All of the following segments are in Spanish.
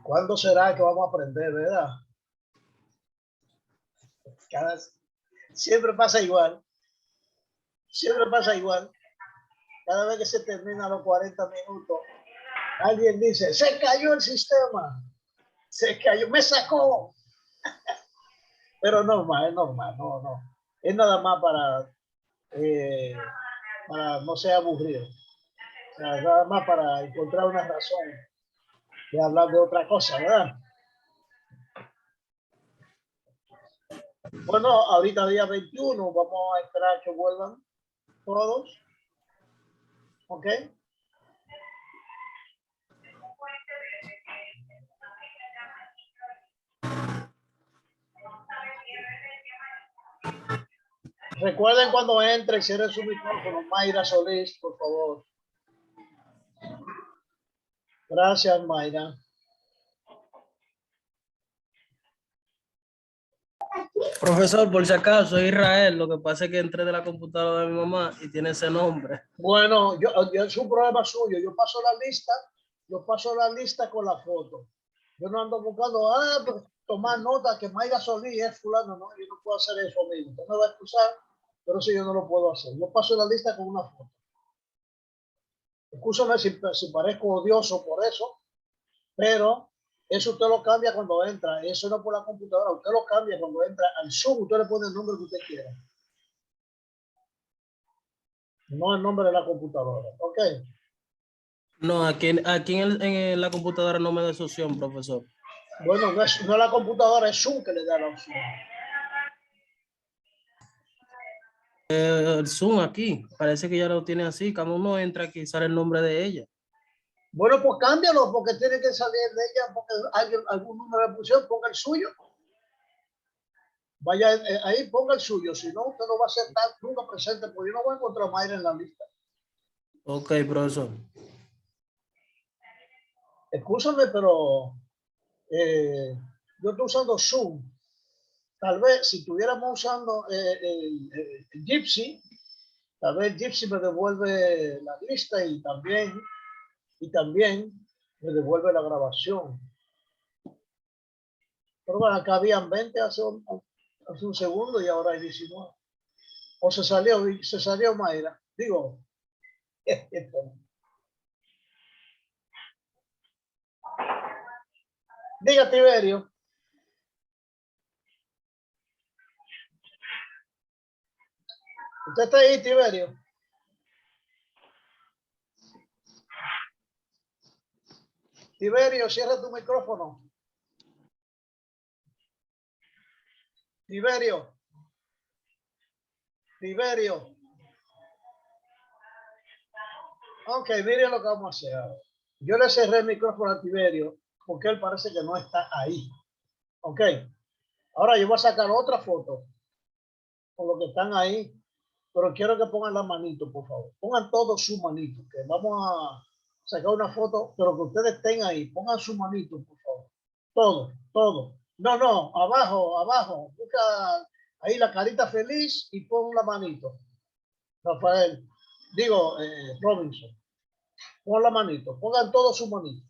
¿Cuándo será que vamos a aprender, verdad? Siempre pasa igual. Siempre pasa igual. Cada vez que se terminan los 40 minutos, alguien dice, se cayó el sistema. Se cayó, me sacó. Pero normal, es normal, no. Es nada más para no ser aburrido. O sea, nada más para encontrar una razón de hablar de otra cosa, ¿verdad? Bueno, ahorita día 21, vamos a esperar que vuelvan todos. ¿Ok? Recuerden cuando entre, cierren su micrófono. Mayra Solís, por favor. Gracias, Mayra. Profesor, por si acaso, Israel, lo que pasa es que entré de la computadora de mi mamá y tiene ese nombre. Bueno, yo es un problema suyo. Yo paso la lista con la foto. Yo no ando buscando, pues, tomar nota que Mayra Solís es fulano. No, yo no puedo hacer eso mismo. Usted me va a excusar, pero sí yo no lo puedo hacer. Yo paso la lista con una foto. Excúsame si parezco odioso por eso, pero eso usted lo cambia cuando entra. Eso no por la computadora. Usted lo cambia cuando entra al Zoom. Usted le pone el nombre que usted quiera. No el nombre de la computadora. ¿Ok? No, aquí en la computadora no me da esa opción, profesor. Bueno, no es la computadora, es Zoom que le da la opción. El Zoom aquí, parece que ya lo tiene así. Cuando uno entra aquí, sale el nombre de ella. Bueno, pues cámbialo porque tiene que salir de ella porque algún número de pusieron, ponga el suyo. Vaya ahí, ponga el suyo. Si no, usted no va a ser tan nunca presente porque yo no voy a encontrar a Mayra en la lista. Ok, profesor. Escúchame, pero yo estoy usando Zoom. Tal vez si estuviéramos usando el Gypsy, tal vez Gypsy me devuelve la lista y también me devuelve la grabación. Pero bueno, acá habían 20 hace un segundo y ahora hay 19. O se salió Mayra. Digo, diga Tiberio. ¿Usted está ahí, Tiberio? Tiberio, cierra tu micrófono. Tiberio. Ok, miren lo que vamos a hacer ahora. Yo le cerré el micrófono a Tiberio porque él parece que no está ahí. Ok. Ahora yo voy a sacar otra foto con los que están ahí, pero quiero que pongan la manito, por favor. Pongan todos su manito, que vamos a sacar una foto, pero que ustedes estén ahí. Pongan su manito, por favor. Todo. No, abajo. Busca ahí la carita feliz y pon la manito. Rafael, digo, Robinson. Pon la manito, pongan todos su manito.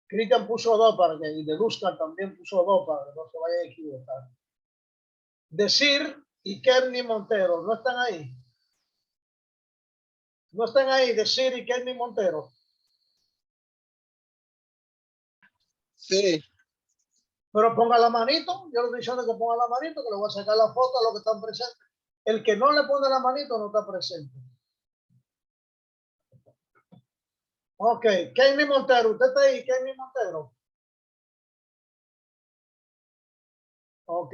Cristian puso 2 para que, y de Luzca también puso 2 para que no se vaya a equivocar. Decir y Kenny Montero, ¿no están ahí? No están ahí, Decir y Kenny Montero. Sí. Pero ponga la manito, yo le estoy diciendo que ponga la manito, que le voy a sacar la foto a los que están presentes. El que no le pone la manito no está presente. Ok, Kenny Montero, ¿usted está ahí, Kenny Montero? Ok.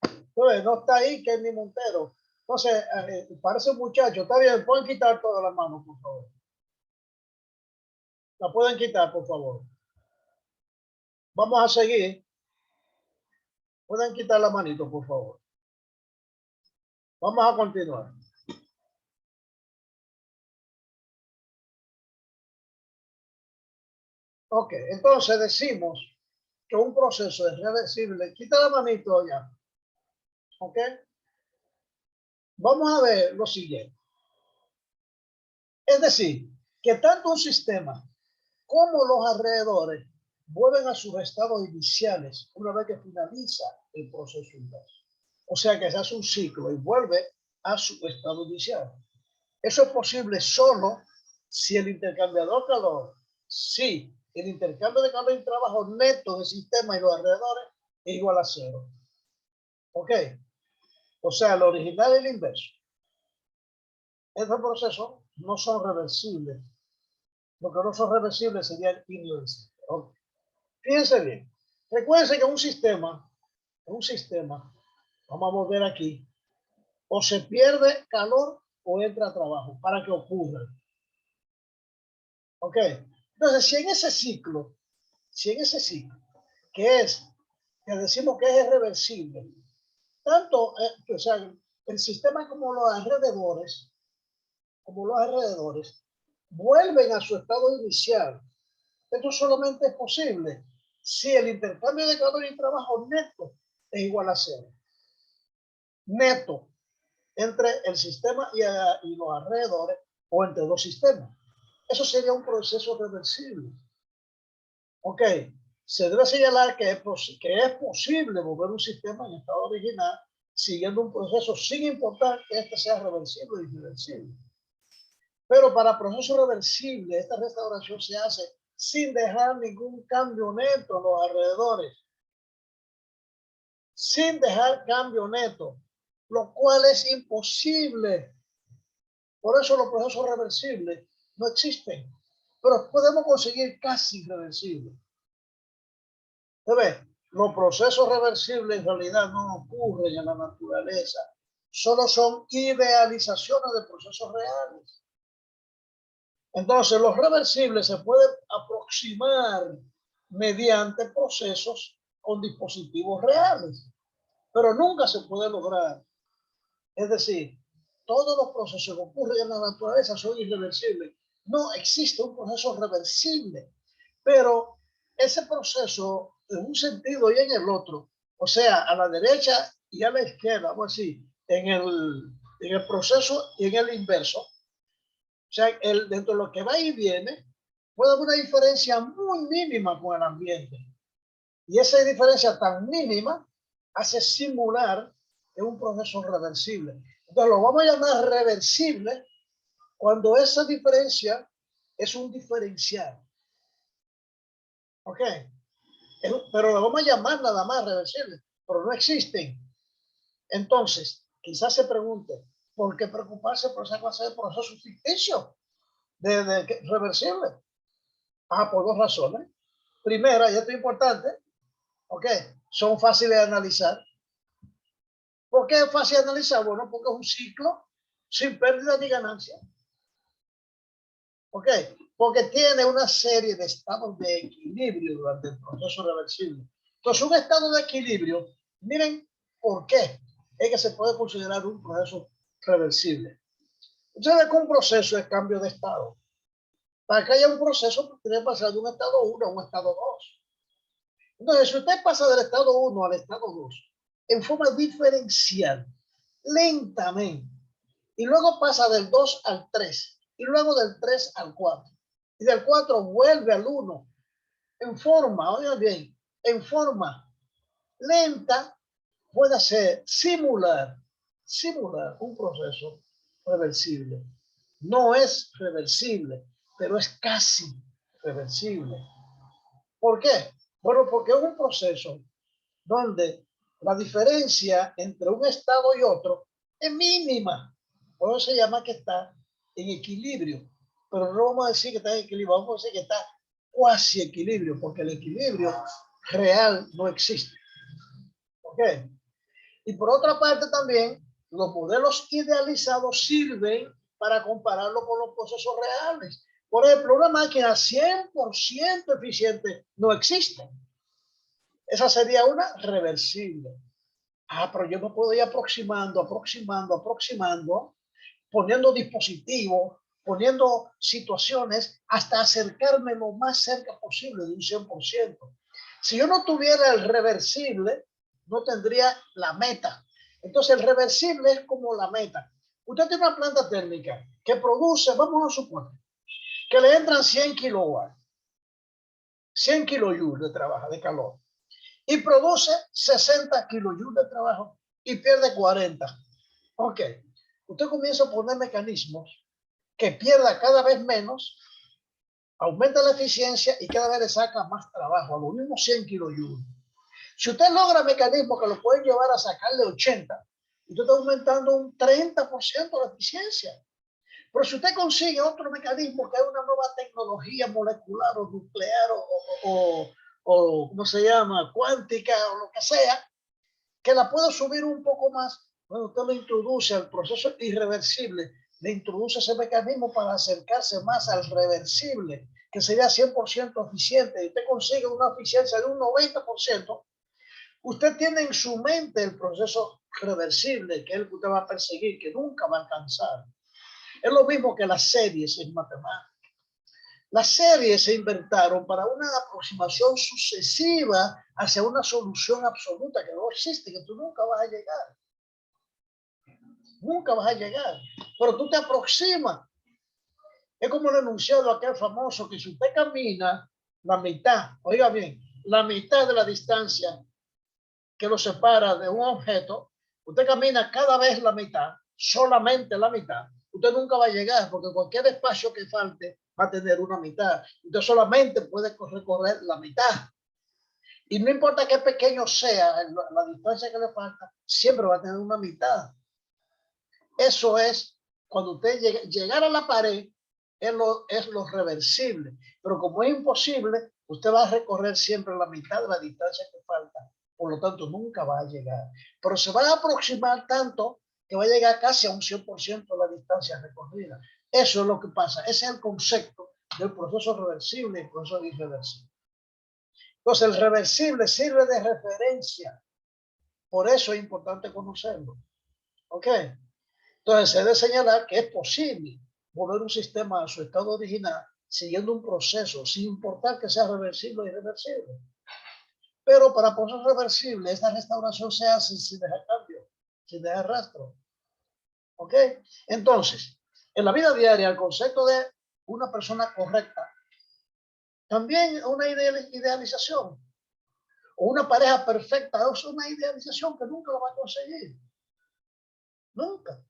Entonces, no está ahí Kenny Montero. Entonces, parece un muchacho. Está bien, pueden quitar todas las manos, por favor. La pueden quitar, por favor. Vamos a seguir. Pueden quitar la manito, por favor. Vamos a continuar. Ok, entonces decimos que un proceso es reversible. Quita la manito ya. Ok. Vamos a ver lo siguiente. Es decir, que tanto un sistema como los alrededores vuelven a sus estados iniciales una vez que finaliza el proceso inverso. O sea que se hace un ciclo y vuelve a su estado inicial. Eso es posible solo si el intercambiador calor, si el intercambio de calor y trabajo neto del sistema y los alrededores es igual a cero. ¿Ok? O sea, el original y el inverso. Estos procesos no son reversibles. Lo que no son reversibles serían irreversibles. ¿Okay? Fíjense bien. Recuerden que un sistema, vamos a volver aquí, o se pierde calor o entra trabajo para que ocurra. ¿Ok? Entonces, si en ese ciclo, que decimos que es irreversible, tanto, o sea, el sistema como los alrededores, vuelven a su estado inicial. Esto solamente es posible si el intercambio de calor y trabajo neto es igual a cero. Neto entre el sistema y los alrededores o entre dos sistemas. Eso sería un proceso reversible. Ok, se debe señalar que es posible volver un sistema en estado original siguiendo un proceso sin importar que este sea reversible o irreversible. Pero para proceso reversible, esta restauración se hace sin dejar ningún cambio neto en los alrededores. Sin dejar cambio neto, lo cual es imposible. Por eso los procesos reversibles no existen, pero podemos conseguir casi reversibles. Los procesos reversibles en realidad no ocurren en la naturaleza, solo son idealizaciones de procesos reales. Entonces, los reversibles se pueden aproximar mediante procesos con dispositivos reales, pero nunca se puede lograr. Es decir, todos los procesos que ocurren en la naturaleza son irreversibles. No existe un proceso reversible, pero ese proceso en un sentido y en el otro, o sea, a la derecha y a la izquierda, vamos a decir, en el proceso y en el inverso, o sea, dentro de lo que va y viene, puede haber una diferencia muy mínima con el ambiente. Y esa diferencia tan mínima hace simular que es un proceso reversible. Entonces lo vamos a llamar reversible cuando esa diferencia es un diferencial. ¿Ok? Pero lo vamos a llamar nada más reversible, pero no existen. Entonces, quizás se pregunte, ¿por qué preocuparse por esa clase de proceso ficticio de reversible? Por dos razones. Primera, y esto es importante, ¿ok? Son fáciles de analizar. ¿Por qué es fácil de analizar? Bueno, porque es un ciclo sin pérdida ni ganancia. ¿Ok? Porque tiene una serie de estados de equilibrio durante el proceso reversible. Entonces, un estado de equilibrio, miren por qué es que se puede considerar un proceso reversible. Ustedes que un proceso es cambio de estado. Para que haya un proceso, tiene que pasar de un estado 1 a un estado 2. Entonces, si usted pasa del estado 1 al estado 2 en forma diferencial, lentamente, y luego pasa del 2 al 3, y luego del 3 al 4, y del 4 vuelve al 1, en forma, oigan bien, en forma lenta, puede ser simular un proceso reversible. No es reversible, pero es casi reversible. ¿Por qué? Bueno, porque es un proceso donde la diferencia entre un estado y otro es mínima. Por eso se llama que está en equilibrio. Pero no vamos a decir que está en equilibrio, vamos a decir que está cuasi equilibrio, porque el equilibrio real no existe. ¿Ok? Y por otra parte también, los modelos idealizados sirven para compararlo con los procesos reales. Por ejemplo, una máquina 100% eficiente no existe. Esa sería una reversible. Pero yo me puedo ir aproximando, poniendo dispositivos poniendo situaciones hasta acercarme lo más cerca posible de un 100%. Si yo no tuviera el reversible, no tendría la meta. Entonces el reversible es como la meta. Usted tiene una planta térmica que produce, vamos a suponer, que le entran 100 kilowatts, 100 kilojoules de trabajo, de calor, y produce 60 kilojoules de trabajo y pierde 40. Ok, usted comienza a poner mecanismos que pierda cada vez menos, aumenta la eficiencia y cada vez le saca más trabajo a los mismos 100 kilojoules. Si usted logra mecanismos que lo pueden llevar a sacarle 80, usted está aumentando un 30% la eficiencia. Pero si usted consigue otro mecanismo que es una nueva tecnología molecular o nuclear o ¿cómo se llama? Cuántica o lo que sea, que la pueda subir un poco más, bueno, usted lo introduce al proceso irreversible, le introduce ese mecanismo para acercarse más al reversible, que sería 100% eficiente, y usted consigue una eficiencia de un 90%, usted tiene en su mente el proceso reversible, que es el que usted va a perseguir, que nunca va a alcanzar. Es lo mismo que las series en matemáticas. Las series se inventaron para una aproximación sucesiva hacia una solución absoluta que no existe, que tú nunca vas a llegar. Nunca vas a llegar. Pero tú te aproximas. Es como el enunciado aquel famoso que si usted camina la mitad, oiga bien, la mitad de la distancia que lo separa de un objeto, usted camina cada vez la mitad, solamente la mitad, usted nunca va a llegar porque cualquier espacio que falte va a tener una mitad. Usted solamente puede recorrer la mitad. Y no importa qué pequeño sea la distancia que le falta, siempre va a tener una mitad. Eso es cuando usted llegar a la pared, es lo reversible. Pero como es imposible, usted va a recorrer siempre la mitad de la distancia que falta. Por lo tanto, nunca va a llegar. Pero se va a aproximar tanto que va a llegar casi a un 100% de la distancia recorrida. Eso es lo que pasa. Ese es el concepto del proceso reversible y el proceso irreversible. Entonces, el reversible sirve de referencia. Por eso es importante conocerlo. ¿Ok? Entonces, se debe señalar que es posible volver un sistema a su estado original siguiendo un proceso, sin importar que sea reversible o irreversible. Pero para procesos reversibles, esta restauración se hace sin dejar cambio, sin dejar rastro. ¿Ok? Entonces, en la vida diaria, el concepto de una persona correcta, también una idealización, o una pareja perfecta, es una idealización que nunca lo va a conseguir. Nunca.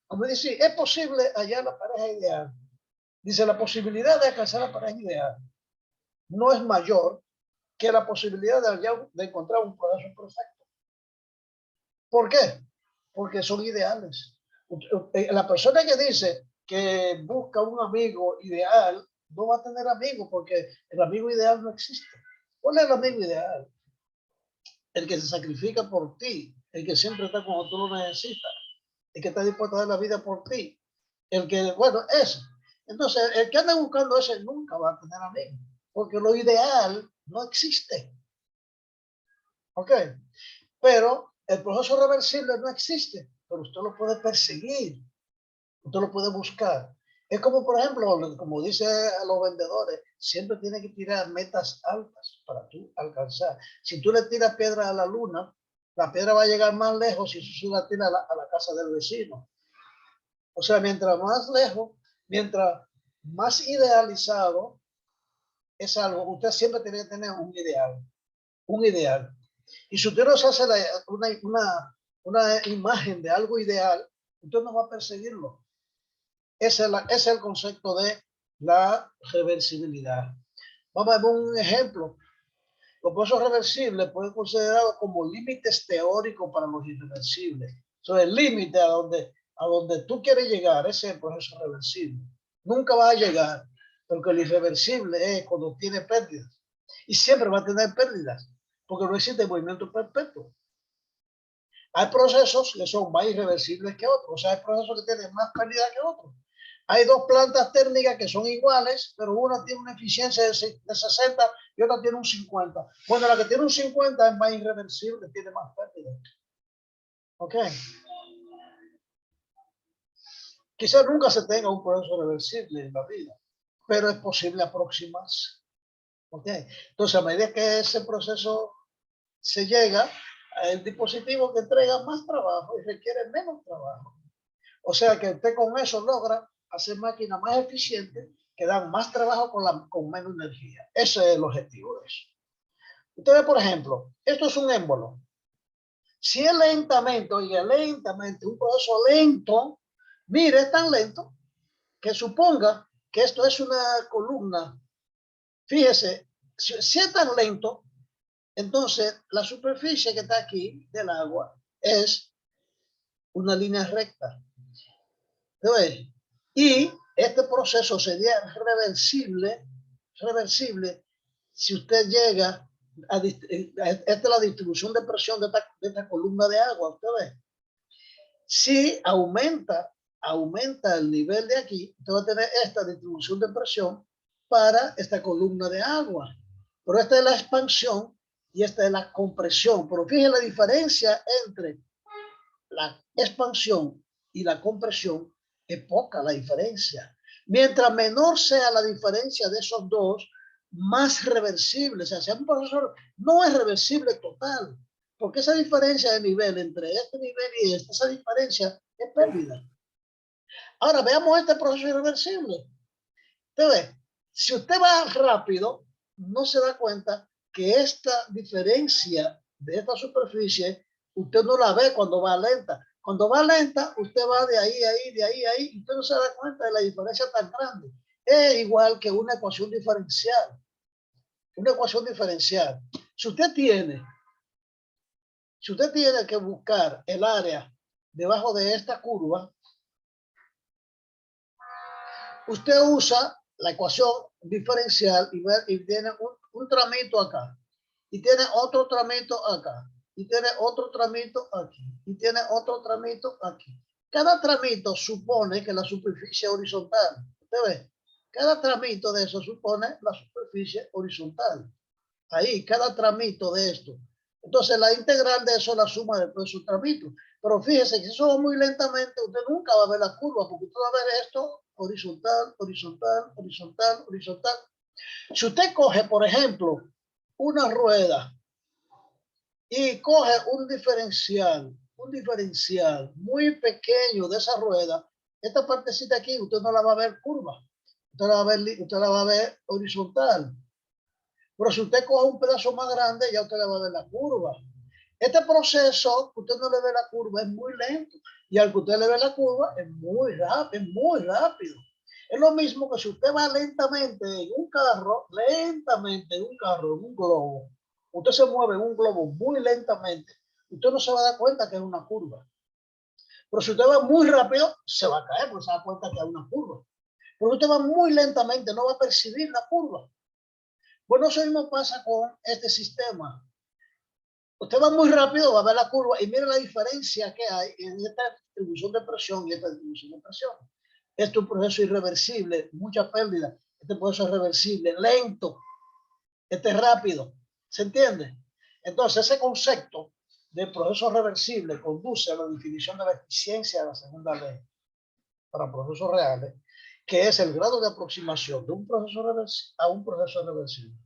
Como dice, es posible hallar la pareja ideal. Dice, la posibilidad de alcanzar la pareja ideal no es mayor que la posibilidad de encontrar un proceso perfecto. ¿Por qué? Porque son ideales. La persona que dice que busca un amigo ideal no va a tener amigos porque el amigo ideal no existe. ¿Cuál es el amigo ideal? El que se sacrifica por ti, el que siempre está cuando tú lo necesitas, el que está dispuesto a dar la vida por ti, el que, bueno, ese. Entonces, el que anda buscando ese nunca va a tener amigos, porque lo ideal no existe. ¿Ok? Pero el proceso reversible no existe, pero usted lo puede perseguir, usted lo puede buscar. Es como, por ejemplo, como dice a los vendedores, siempre tiene que tirar metas altas para tú alcanzar. Si tú le tiras piedra a la luna, la piedra va a llegar más lejos si tú la tiras a la casa del vecino. O sea, mientras más lejos, mientras más idealizado es algo, usted siempre tiene que tener un ideal. Un ideal. Y si usted no se hace una imagen de algo ideal, usted no va a perseguirlo. Ese es el concepto de la reversibilidad. Vamos a ver un ejemplo. Los procesos reversibles pueden ser considerados como límites teóricos para los irreversibles. Entonces, el límite a donde tú quieres llegar, ese es el proceso reversible. Nunca va a llegar, porque el irreversible es cuando tiene pérdidas. Y siempre va a tener pérdidas, porque no existe movimiento perpetuo. Hay procesos que son más irreversibles que otros, o sea, hay procesos que tienen más pérdida que otros. Hay dos plantas térmicas que son iguales, pero una tiene una eficiencia de 60 y otra tiene un 50. Bueno, la que tiene un 50 es más irreversible, tiene más pérdida. ¿Ok? Quizás nunca se tenga un proceso reversible en la vida, pero es posible aproximarse. ¿Ok? Entonces, a medida que ese proceso se llega, el dispositivo que entrega más trabajo y requiere menos trabajo. O sea que usted con eso logra hacer máquinas más eficientes que dan más trabajo con menos energía. Ese es el objetivo de eso. Usted ve, por ejemplo, esto es un émbolo. Si es lentamente, oiga, lentamente, un proceso lento, mire, es tan lento que suponga que esto es una columna. Fíjese, si es tan lento, entonces la superficie que está aquí del agua es una línea recta. ¿Ves? Y este proceso sería reversible si usted llega esta es la distribución de presión de esta columna de agua, usted ve. Si aumenta el nivel de aquí, usted va a tener esta distribución de presión para esta columna de agua. Pero esta es la expansión y esta es la compresión. Pero fíjese la diferencia entre la expansión y la compresión, es poca la diferencia. Mientras menor sea la diferencia de esos dos, más reversible. O sea, un proceso no es reversible total, porque esa diferencia de nivel entre este nivel y este, esa diferencia es pérdida. Ahora veamos este proceso irreversible. Usted ve, si usted va rápido, no se da cuenta que esta diferencia de esta superficie, usted no la ve cuando va lenta. Cuando va lenta, usted va de ahí, y usted no se da cuenta de la diferencia tan grande. Es igual que una ecuación diferencial. Una ecuación diferencial. Si usted tiene que buscar el área debajo de esta curva, usted usa la ecuación diferencial y tiene un tramito acá, y tiene otro tramito acá, y tiene otro tramito aquí, y tiene otro tramito aquí. Cada tramito supone que la superficie horizontal, ¿usted ve? Cada tramito de eso supone la superficie horizontal. Ahí, cada tramito de esto. Entonces, la integral de eso es la suma de todos esos tramitos. Pero fíjese que si eso va muy lentamente, usted nunca va a ver la curva, porque usted va a ver esto horizontal, horizontal, horizontal, horizontal. Si usted coge, por ejemplo, una rueda y coge un diferencial muy pequeño de esa rueda, esta partecita aquí, usted no la va a ver curva, usted la va a ver horizontal. Pero si usted coge un pedazo más grande, ya usted le va a ver la curva. Este proceso, usted no le ve la curva, es muy lento. Y al que usted le ve la curva, es muy rápido, es muy rápido. Es lo mismo que si usted va lentamente en un carro, en un globo, usted se mueve en un globo muy lentamente, usted no se va a dar cuenta que es una curva. Pero si usted va muy rápido, se va a caer porque se da cuenta que es una curva. Pero si usted va muy lentamente, no va a percibir la curva. Bueno, eso mismo pasa con este sistema. Usted va muy rápido, va a ver la curva y mire la diferencia que hay en esta distribución de presión y esta distribución de presión. Esto es un proceso irreversible, mucha pérdida. Este proceso es reversible, lento. Este es rápido. ¿Se entiende? Entonces, ese concepto de proceso reversible conduce a la definición de la eficiencia de la segunda ley para procesos reales, que es el grado de aproximación de un proceso reversible a un proceso reversible.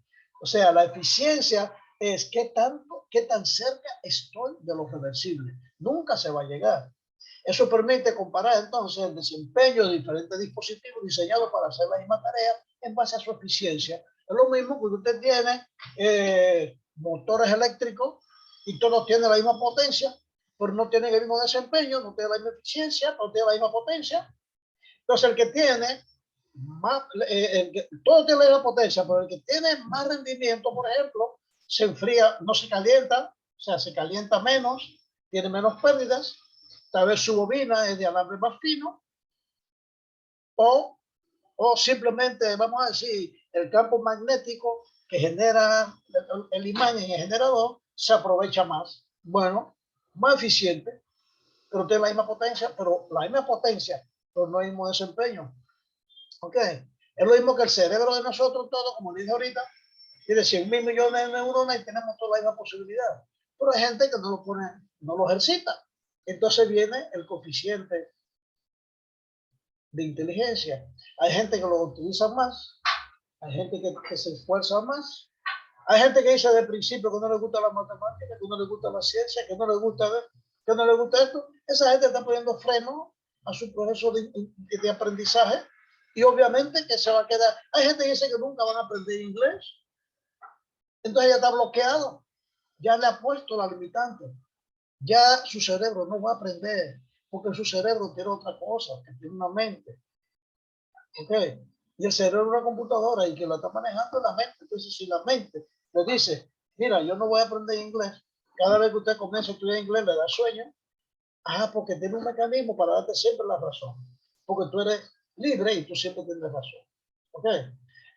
O sea, la eficiencia es qué tan cerca estoy de lo reversible. Nunca se va a llegar. Eso permite comparar entonces el desempeño de diferentes dispositivos diseñados para hacer la misma tarea en base a su eficiencia. Es lo mismo que usted tiene motores eléctricos y todos tienen la misma potencia, pero no tienen el mismo desempeño, no tienen la misma eficiencia, no tienen la misma potencia. Entonces, el que tiene más, todo tiene la misma potencia, pero el que tiene más rendimiento, por ejemplo, se enfría, no se calienta, o sea, se calienta menos, tiene menos pérdidas, tal vez su bobina es de alambre más fino, o simplemente, vamos a decir, el campo magnético que genera el imán en el generador se aprovecha más. Bueno, más eficiente, pero tiene la misma potencia, pero no el mismo desempeño. ¿Ok? Es lo mismo que el cerebro de nosotros todos, como dije ahorita, tiene 100.000 millones de neuronas y tenemos toda la misma posibilidad. Pero hay gente que no lo ejercita. Entonces viene el coeficiente de inteligencia. Hay gente que lo utiliza más, hay gente que se esfuerza más, hay gente que dice de principio que no le gusta la matemática, que no le gusta la ciencia, que no le gusta ver, que no le gusta esto. Esa gente está poniendo freno a su proceso de aprendizaje y obviamente que se va a quedar. Hay gente que dice que nunca van a aprender inglés, entonces ya está bloqueado, ya le ha puesto la limitante, ya su cerebro no va a aprender porque su cerebro tiene otra cosa, que tiene una mente. ¿Ok? Y el cerebro es una computadora y que la está manejando es la mente. Entonces, si la mente le dice, mira, yo no voy a aprender inglés, cada vez que usted comienza a estudiar inglés le da sueño, porque tiene un mecanismo para darte siempre la razón. Porque tú eres libre y tú siempre tienes razón. ¿Ok?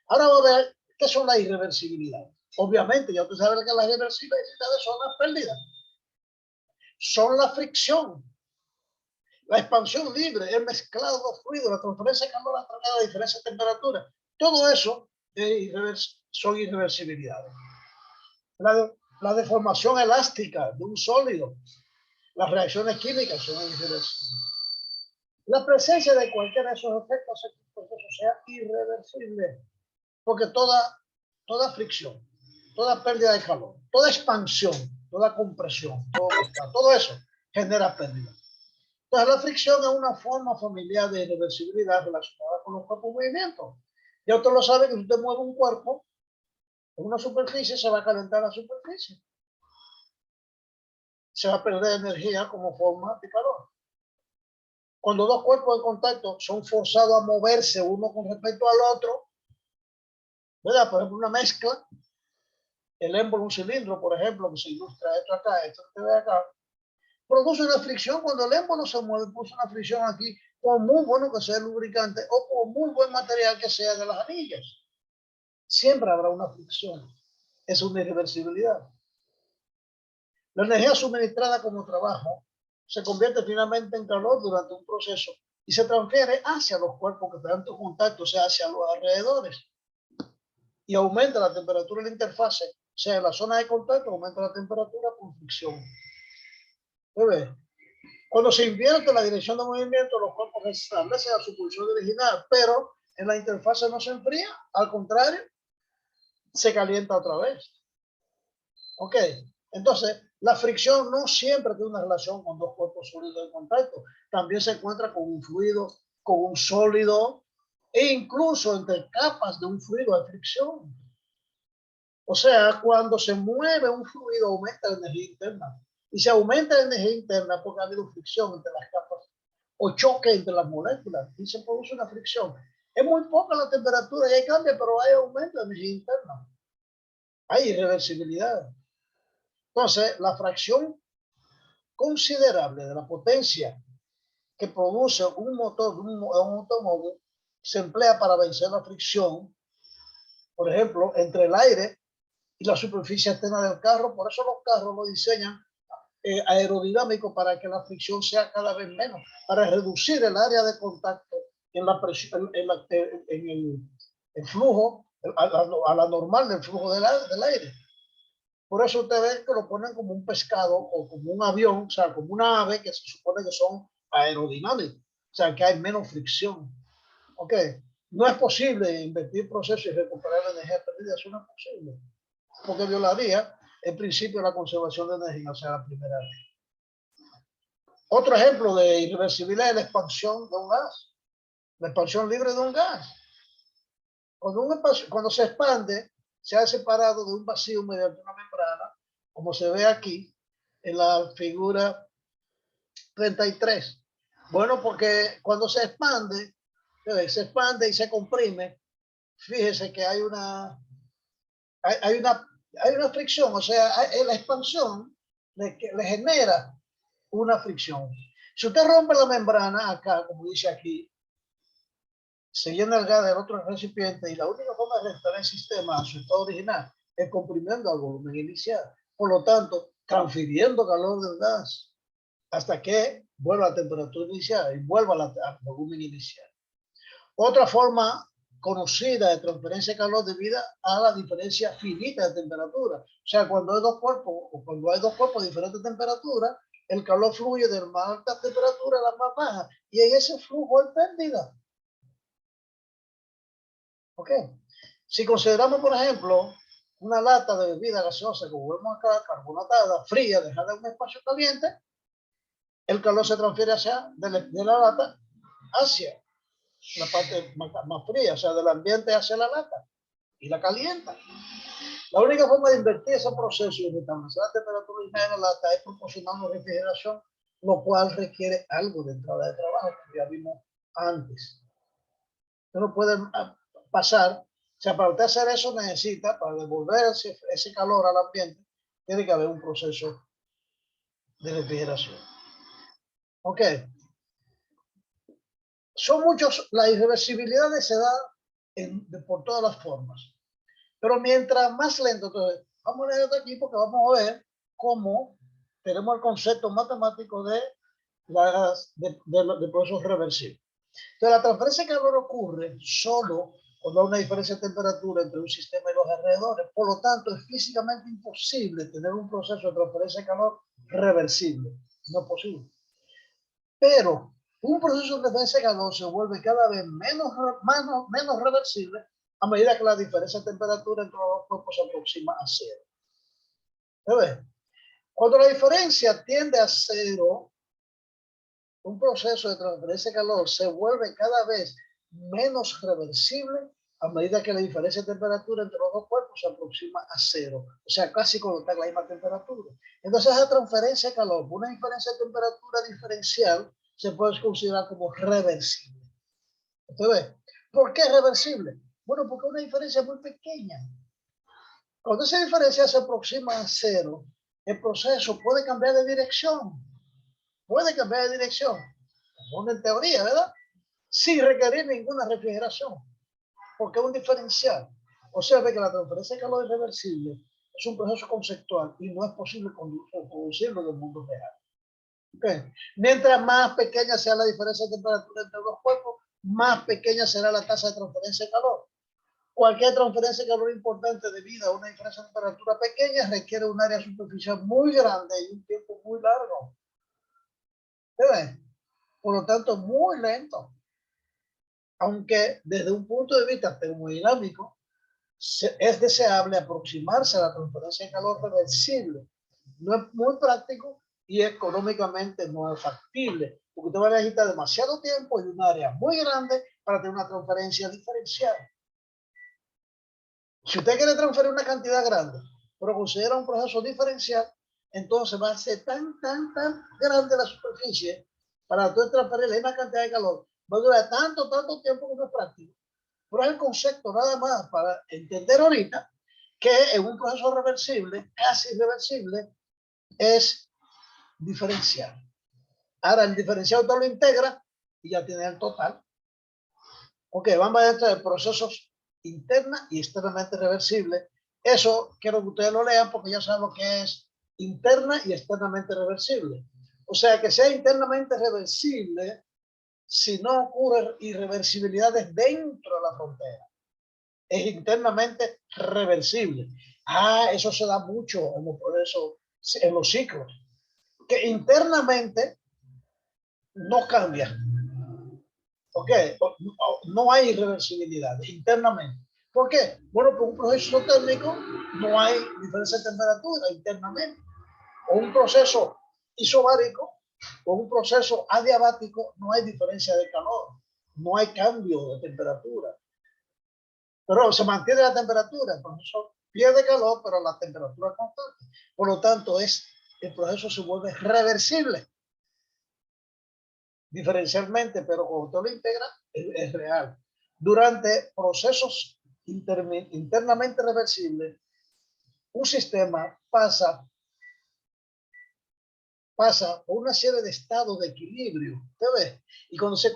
Ahora vamos a ver qué son las irreversibilidades. Obviamente, ya usted sabe que las irreversibilidades son las pérdidas. Son la fricción, la expansión libre, el mezclado de los fluidos, la transferencia de calor a través de diferentes temperaturas. Todo eso son irreversibilidades. La deformación elástica de un sólido, las reacciones químicas son irreversibles. La presencia de cualquiera de esos efectos hace que el proceso sea irreversible, porque toda fricción, toda pérdida de calor, toda expansión, toda compresión, todo eso genera pérdida. Entonces, la fricción es una forma familiar de irreversibilidad relacionada con los cuerpos en movimiento. Ya usted lo sabe que si usted mueve un cuerpo en una superficie, se va a calentar la superficie. Se va a perder energía como forma de calor. Cuando dos cuerpos en contacto son forzados a moverse uno con respecto al otro, ¿verdad? Por ejemplo, una mezcla, el émbolo, un cilindro, por ejemplo, que se ilustra esto acá, esto que ve acá, produce una fricción cuando el émbolo se mueve, produce una fricción aquí, por muy bueno que sea el lubricante o por muy buen material que sea de las anillas. Siempre habrá una fricción. Es una irreversibilidad. La energía suministrada como trabajo se convierte finalmente en calor durante un proceso y se transfiere hacia los cuerpos que están en contacto, o sea, hacia los alrededores. Y aumenta la temperatura en la interfase, o sea, en la zona de contacto aumenta la temperatura por fricción. ¿Ves? Cuando se invierte la dirección de movimiento, los cuerpos restablecen a su posición original, pero en la interfase no se enfría, al contrario, se calienta otra vez. ¿Ok? Entonces, la fricción no siempre tiene una relación con dos cuerpos sólidos en contacto. También se encuentra con un fluido, con un sólido, e incluso entre capas de un fluido hay fricción. O sea, cuando se mueve un fluido, aumenta la energía interna. Y se aumenta la energía interna porque ha habido fricción entre las capas o choque entre las moléculas y se produce una fricción. Es muy poca la temperatura y hay cambio, pero hay aumento de energía interna. Hay irreversibilidad. Entonces, la fracción considerable de la potencia que produce un motor, un automóvil, se emplea para vencer la fricción, por ejemplo, entre el aire y la superficie externa del carro. Por eso los carros lo diseñan aerodinámico para que la fricción sea cada vez menos, para reducir el área de contacto en la presión, en el flujo, a la normal del flujo del aire. Por eso usted ve que lo ponen como un pescado o como un avión, o sea, como una ave que se supone que son aerodinámicos, o sea, que hay menos fricción. ¿Ok? No es posible invertir procesos y recuperar la energía perdida, eso no es posible, porque violaría el principio de la conservación de energía, o sea, la primera ley. Otro ejemplo de irreversibilidad es la expansión de un gas, la expansión libre de un gas. Cuando se expande, se ha separado de un vacío mediante una membrana, como se ve aquí en la figura 33. Bueno, porque cuando se expande y se comprime, fíjese que hay una fricción, o sea, la expansión le genera una fricción. Si usted rompe la membrana acá, como dice aquí, se llena el gas del otro recipiente y la única forma de restaurar el sistema a su estado original es comprimiendo al volumen inicial. Por lo tanto, transfiriendo calor del gas hasta que vuelva a la temperatura inicial y vuelva al volumen inicial. Otra forma conocida de transferencia de calor debido a la diferencia finita de temperatura. O sea, cuando hay dos cuerpos de diferentes temperaturas, el calor fluye de más alta temperatura a la más baja y en ese flujo hay pérdida. ¿Ok? Si consideramos, por ejemplo, una lata de bebida gaseosa, como vemos acá, carbonatada, fría, dejada en un espacio caliente, el calor se transfiere de la lata hacia la parte más fría, o sea, del ambiente hacia la lata y la calienta. La única forma de invertir ese proceso y de establecer la temperatura interna de la lata es proporcionando refrigeración, lo cual requiere algo de entrada de trabajo, como ya vimos antes. Usted no puede pasar, o sea, para usted hacer eso necesita, para devolver ese calor al ambiente, tiene que haber un proceso de refrigeración. Ok. Son muchos, la irreversibilidad se da por todas las formas. Pero mientras más lento, entonces, vamos a leer esto aquí porque vamos a ver cómo tenemos el concepto matemático de procesos reversibles. Entonces, la transferencia de calor ocurre solo cuando hay una diferencia de temperatura entre un sistema y los alrededores. Por lo tanto, es físicamente imposible tener un proceso de transferencia de calor reversible. No es posible. Pero un proceso de transferencia de calor se vuelve cada vez menos reversible a medida que la diferencia de temperatura entre los dos cuerpos se aproxima a cero. ¿Ves? Cuando la diferencia tiende a cero, un proceso de transferencia de calor se vuelve cada vez menos reversible a medida que la diferencia de temperatura entre los dos cuerpos se aproxima a cero. O sea, casi cuando está a la misma temperatura. Entonces, esa transferencia de calor, una diferencia de temperatura diferencial, se puede considerar como reversible. ¿Ustedes ven? ¿Por qué reversible? Bueno, porque es una diferencia muy pequeña. Cuando esa diferencia se aproxima a cero, el proceso puede cambiar de dirección. Puede cambiar de dirección. En teoría, ¿verdad? Sin requerir ninguna refrigeración. Porque es un diferencial. O sea, que la transferencia de calor irreversible es un proceso conceptual y no es posible producirlo en el mundo real. ¿Okay? Mientras más pequeña sea la diferencia de temperatura entre los cuerpos, más pequeña será la tasa de transferencia de calor. Cualquier transferencia de calor importante debido a una diferencia de temperatura pequeña requiere un área superficial muy grande y un tiempo muy largo. ¿Ves? Por lo tanto, muy lento. Aunque desde un punto de vista termodinámico, es deseable aproximarse a la transferencia de calor reversible. No es muy práctico y económicamente no es factible, porque usted va a necesitar demasiado tiempo y un área muy grande para tener una transferencia diferencial. Si usted quiere transferir una cantidad grande, pero considera un proceso diferencial, entonces va a ser tan grande la superficie para tú transferir la misma cantidad de calor. Va a durar tanto tiempo que no es práctico. Pero es el concepto nada más para entender ahorita que en un proceso reversible, casi irreversible, es diferencial. Ahora el diferencial usted lo integra y ya tiene el total. Ok, vamos a ver procesos interna y externamente reversibles. Eso quiero que ustedes lo lean porque ya saben lo que es interna y externamente reversible. O sea, que sea internamente reversible si no ocurren irreversibilidades dentro de la frontera. Es internamente reversible. Eso se da mucho en los procesos, en los ciclos. Que internamente no cambia. ¿Ok? No hay irreversibilidad internamente. ¿Por qué? Bueno, por un proceso térmico no hay diferencia de temperatura internamente. O un proceso isobárico o un proceso adiabático no hay diferencia de calor. No hay cambio de temperatura. Pero se mantiene la temperatura. El proceso pierde calor, pero la temperatura es constante. Por lo tanto, el proceso se vuelve reversible. Diferencialmente, pero cuando usted lo integra, es real. Durante procesos internamente reversibles, un sistema pasa por una serie de estados de equilibrio. ¿Usted ve? Y cuando se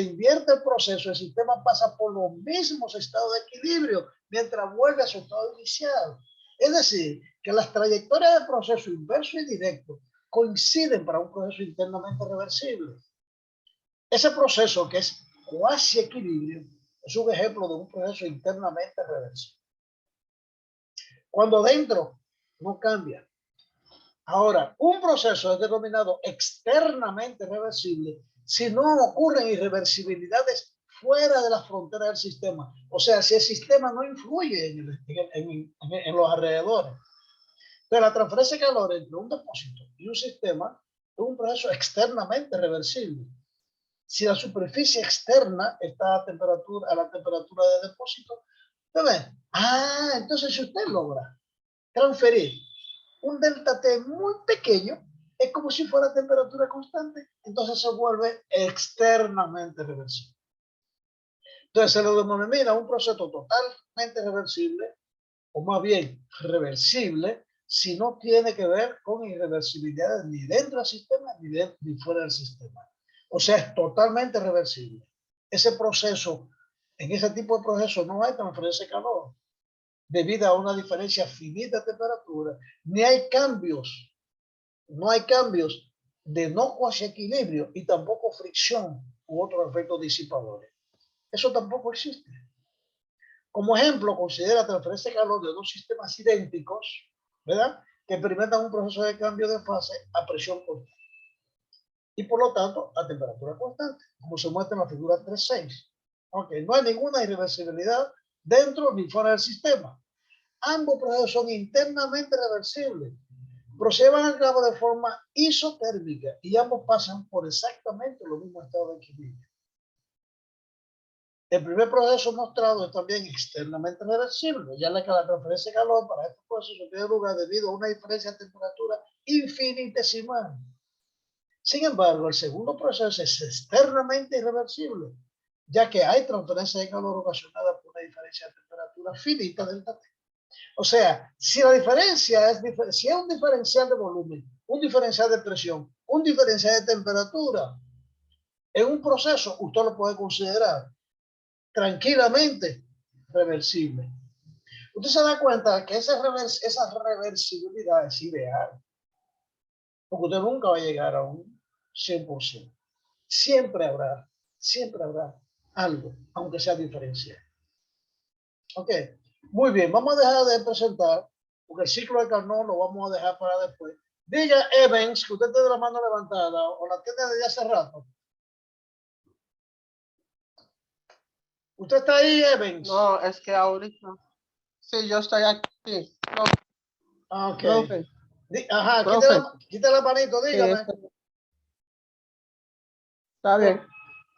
invierte el proceso, el sistema pasa por los mismos estados de equilibrio mientras vuelve a su estado inicial. Es decir, que las trayectorias del proceso inverso y directo coinciden para un proceso internamente reversible. Ese proceso que es cuasi equilibrio es un ejemplo de un proceso internamente reversible. Cuando dentro no cambia. Ahora, un proceso es denominado externamente reversible si no ocurren irreversibilidades fuera de las fronteras del sistema. O sea, si el sistema no influye en los alrededores. Entonces, la transferencia de calor entre un depósito y un sistema es un proceso externamente reversible. Si la superficie externa está a la temperatura de depósito, ¿ves? Entonces si usted logra transferir un delta T muy pequeño, es como si fuera temperatura constante, entonces se vuelve externamente reversible. Entonces se lo denomina un proceso totalmente reversible, o más bien reversible, si no tiene que ver con irreversibilidad ni dentro del sistema ni fuera del sistema. O sea, es totalmente reversible. Ese proceso, en ese tipo de proceso no hay transferencia de calor debido a una diferencia finita de temperatura, ni hay cambios, no hay cambios de no cuasi equilibrio y tampoco fricción u otros efectos disipadores. Eso tampoco existe. Como ejemplo, considera transferencia de calor de dos sistemas idénticos, ¿verdad? Que experimentan un proceso de cambio de fase a presión constante y por lo tanto a temperatura constante, como se muestra en la figura 3.6. Okay, no hay ninguna irreversibilidad dentro ni fuera del sistema. Ambos procesos son internamente reversibles, pero se llevan a cabo de forma isotérmica y ambos pasan por exactamente los mismos estados de equilibrio. El primer proceso mostrado es también externamente reversible, ya que la transferencia de calor para estos procesos tiene lugar debido a una diferencia de temperatura infinitesimal. Sin embargo, el segundo proceso es externamente irreversible, ya que hay transferencia de calor ocasionada por una diferencia de temperatura finita delta T. O sea, si la diferencia es, si es un diferencial de volumen, un diferencial de presión, un diferencial de temperatura, en un proceso usted lo puede considerar tranquilamente reversible. Usted se da cuenta que esa reversibilidad es ideal, porque usted nunca va a llegar a un 100%. Siempre habrá algo, aunque sea diferencial. Ok, muy bien, vamos a dejar de presentar, porque el ciclo de Carnot lo vamos a dejar para después. Diga, Evans, que usted tiene la mano levantada o la tiene desde hace rato. ¿Usted está ahí, Evans? No, es que ahorita. Sí, yo estoy aquí. Ok. Profe, Ajá, profe. quita la manito, dígame. Está bien.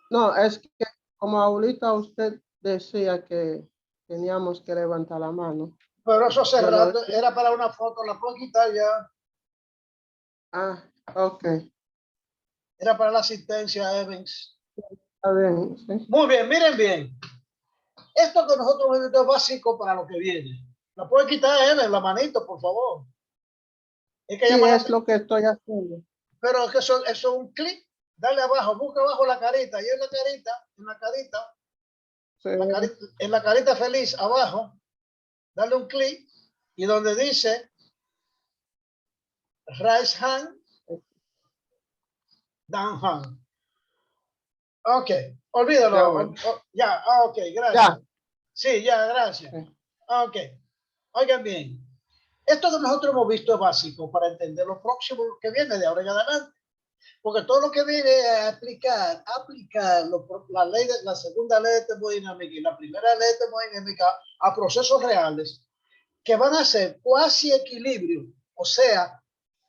No, es que como ahorita usted decía que teníamos que levantar la mano. Pero eso hace Yo rato, lo- era para una foto, la puedo quitar ya. ok. Era para la asistencia, Evans. Está bien. Sí, Muy bien, miren bien. Esto que nosotros vemos es básico para lo que viene. La puede quitar, Evans, la manito, por favor. Es que sí, llama es lo que estoy haciendo. pero que eso es un clic. Dale abajo, busca abajo la carita. Y en la carita, Sí, en la carita feliz, abajo, dale un clic. Y donde dice Raise Hand, Down Hand. Ok, ya olvídalo. bueno. Ya, ok, gracias. Ya. Sí, ya, gracias. Sí. Ok, oigan bien. Esto que nosotros hemos visto es básico para entender lo próximo que viene de ahora en adelante. Porque todo lo que viene a aplicar la segunda ley de termodinámica y la primera ley de termodinámica a procesos reales que van a ser cuasi equilibrio, o sea,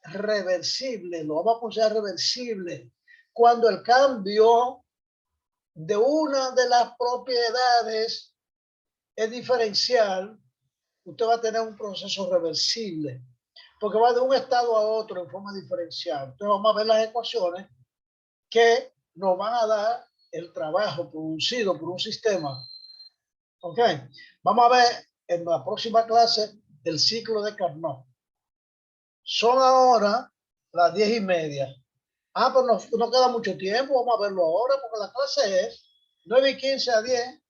reversible, lo vamos a considerar reversible, cuando el cambio de una de las propiedades es diferencial, usted va a tener un proceso reversible, porque va de un estado a otro en forma diferencial. Entonces vamos a ver las ecuaciones que nos van a dar el trabajo producido por un sistema. Ok, vamos a ver en la próxima clase el ciclo de Carnot. Son ahora las 10:30. Pero no queda mucho tiempo, vamos a verlo ahora porque la clase es 9:15 a 10,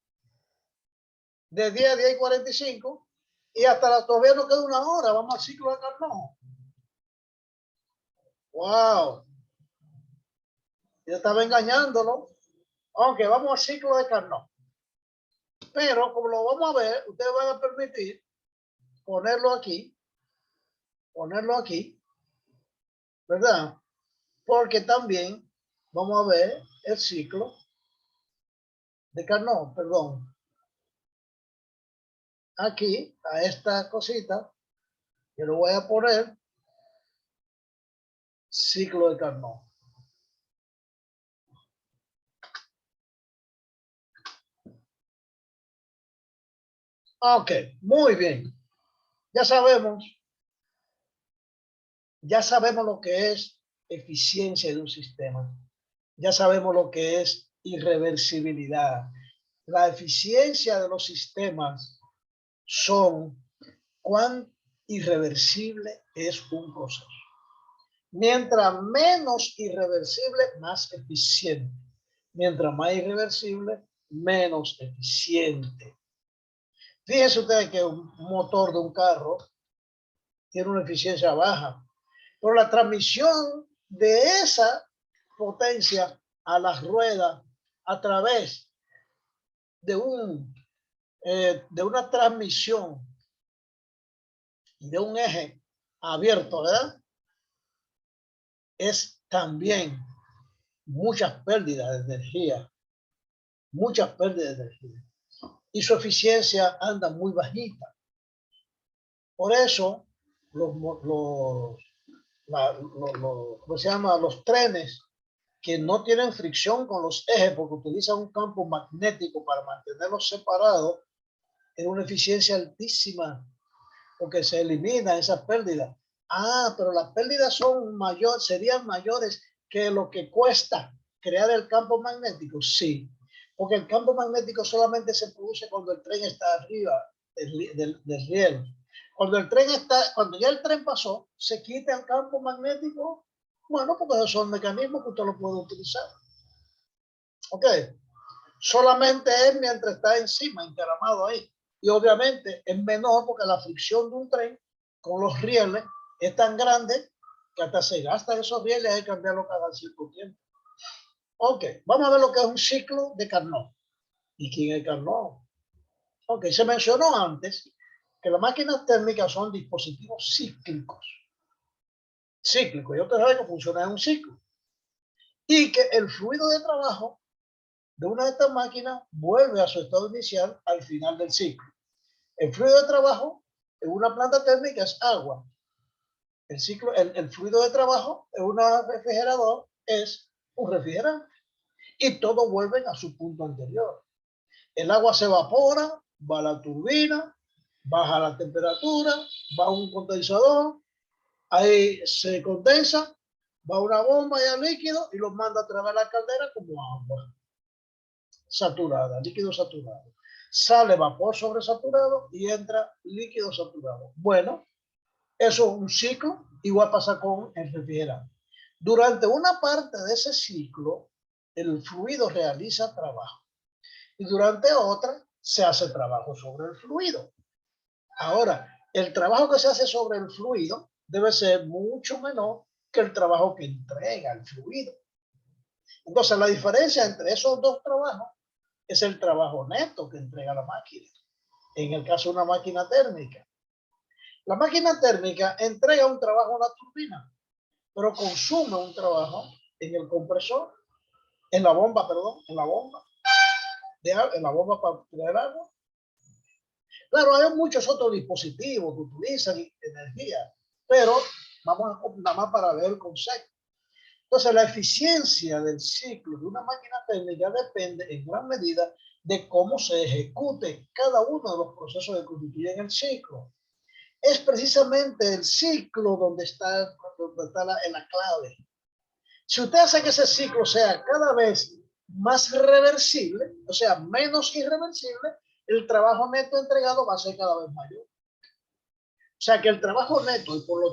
de 10 a 10:45 y hasta todavía no queda una hora, vamos al ciclo de Carnot. Wow, yo estaba engañándolo. Aunque vamos al ciclo de Carnot. Pero como lo vamos a ver, ustedes van a permitir ponerlo aquí, ¿verdad? Porque también vamos a ver el ciclo de Carnot, perdón. Aquí, a esta cosita, yo le voy a poner ciclo de Carnot. Ok, muy bien. Ya sabemos lo que es eficiencia de un sistema. Ya sabemos lo que es irreversibilidad. La eficiencia de los sistemas son cuán irreversible es un proceso. Mientras menos irreversible, más eficiente. Mientras más irreversible, menos eficiente. Fíjense ustedes que un motor de un carro tiene una eficiencia baja, pero la transmisión de esa potencia a las ruedas a través de una transmisión de un eje abierto, ¿verdad? Es también muchas pérdidas de energía, y su eficiencia anda muy bajita. Por eso ¿cómo se llama? Los trenes que no tienen fricción con los ejes porque utilizan un campo magnético para mantenerlos separados, en una eficiencia altísima porque se elimina esa pérdida. Pero las pérdidas serían mayores que lo que cuesta crear el campo magnético. Sí, porque el campo magnético solamente se produce cuando el tren está arriba del riel. Cuando ya el tren pasó, se quita el campo magnético. Bueno, porque esos son mecanismos que usted lo puede utilizar. Ok. Solamente es mientras está encima, encaramado ahí. Y obviamente es menor porque la fricción de un tren con los rieles es tan grande que hasta se gastan esos rieles, hay que cambiarlo cada cierto tiempo. Ok, vamos a ver lo que es un ciclo de Carnot. ¿Y quién es Carnot? Ok, se mencionó antes que las máquinas térmicas son dispositivos cíclicos. Cíclicos, y ustedes saben que funciona en un ciclo. Y que el fluido de trabajo de una de estas máquinas vuelve a su estado inicial al final del ciclo. El fluido de trabajo en una planta térmica es agua. El fluido de trabajo en un refrigerador es un refrigerante. Y todo vuelve a su punto anterior. El agua se evapora, va a la turbina, baja la temperatura, va a un condensador, ahí se condensa, va a una bomba y al líquido y lo manda a través de la caldera como agua saturada, líquido saturado. Sale vapor sobresaturado y entra líquido saturado. Bueno, eso es un ciclo, igual pasa con el refrigerante. Durante una parte de ese ciclo, el fluido realiza trabajo y durante otra se hace trabajo sobre el fluido. Ahora, el trabajo que se hace sobre el fluido debe ser mucho menor que el trabajo que entrega el fluido. Entonces, la diferencia entre esos dos trabajos es el trabajo neto que entrega la máquina. En el caso de una máquina térmica. La máquina térmica entrega un trabajo a la turbina, pero consume un trabajo en el compresor, en la bomba para traer agua. Claro, hay muchos otros dispositivos que utilizan energía, pero vamos nada más para ver el concepto. Entonces, la eficiencia del ciclo de una máquina térmica depende en gran medida de cómo se ejecute cada uno de los procesos que constituyen el ciclo. Es precisamente el ciclo donde está la clave. Si usted hace que ese ciclo sea cada vez más reversible, o sea, menos irreversible, el trabajo neto entregado va a ser cada vez mayor. O sea que el trabajo neto y por lo tanto